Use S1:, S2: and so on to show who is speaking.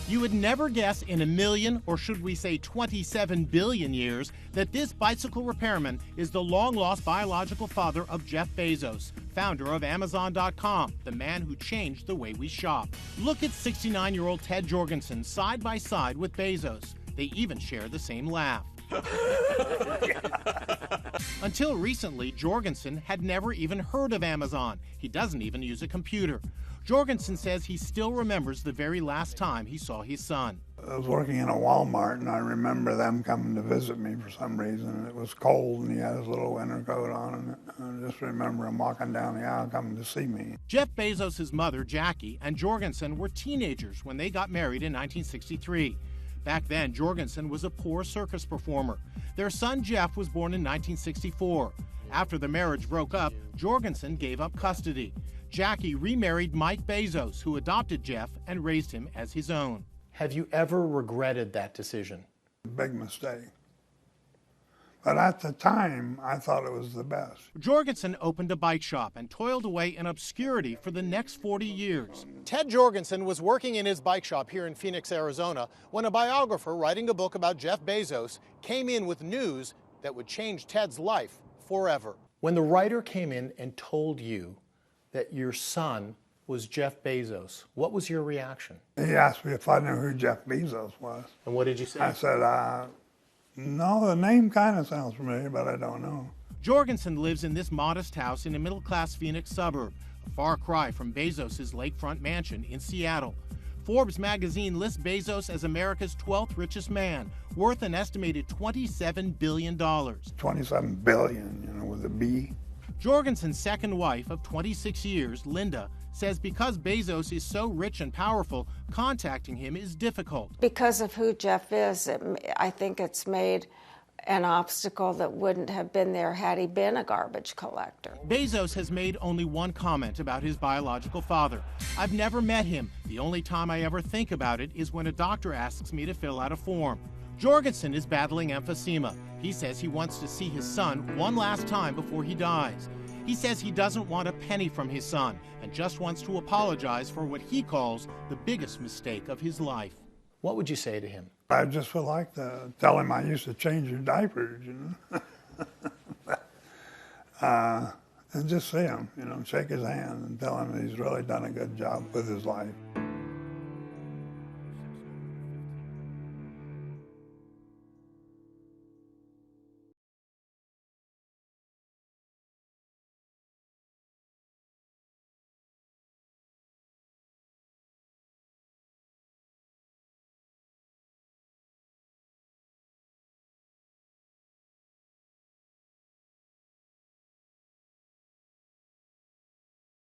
S1: You would never guess in a million, or should we say 27 billion years, that this bicycle repairman is the long-lost biological father of Jeff Bezos, founder of Amazon.com, the man who changed the way we shop. Look at 69-year-old Ted Jorgensen side by side with Bezos. They even share the same laugh. Until recently, Jorgensen had never even heard of Amazon. He doesn't even use a computer. Jorgensen says he still remembers the very last time he saw his son.
S2: I was working in a Walmart, and I remember them coming to visit me for some reason. It was cold, and he had his little winter coat on, and I just remember him walking down the aisle coming to see me.
S1: Jeff Bezos' mother, Jackie, and Jorgensen were teenagers when they got married in 1963. Back then, Jorgensen was a poor circus performer. Their son, Jeff, was born in 1964. After the marriage broke up, Jorgensen gave up custody. Jackie remarried Mike Bezos, who adopted Jeff and raised him as his own. Have you ever regretted that decision?
S2: Big mistake. But at the time, I thought it was the best.
S1: Jorgensen opened a bike shop and toiled away in obscurity for the next 40 years. Ted Jorgensen was working in his bike shop here in Phoenix, Arizona, when a biographer writing a book about Jeff Bezos came in with news that would change Ted's life forever. When the writer came in and told you that your son was Jeff Bezos, what was your reaction?
S2: He asked me if I knew who Jeff Bezos was.
S1: And what did you say?
S2: I said, no, the name kind of sounds familiar, but I don't know.
S1: Jorgensen lives in this modest house in a middle-class Phoenix suburb, a far cry from Bezos' lakefront mansion in Seattle. Forbes magazine lists Bezos as America's 12th richest man, worth an estimated $27 billion.
S2: 27 billion, with a B.
S1: Jorgensen's second wife of 26 years, Linda, says because Bezos is so rich and powerful, contacting him is difficult.
S3: Because of who Jeff is, I think it's made an obstacle that wouldn't have been there had he been a garbage collector.
S1: Bezos has made only one comment about his biological father. I've never met him. The only time I ever think about it is when a doctor asks me to fill out a form. Jorgensen is battling emphysema. He says he wants to see his son one last time before he dies. He says he doesn't want a penny from his son and just wants to apologize for what he calls the biggest mistake of his life. What would you say to him?
S2: I just would like to tell him I used to change your diapers, and just see him, shake his hand and tell him he's really done a good job with his life.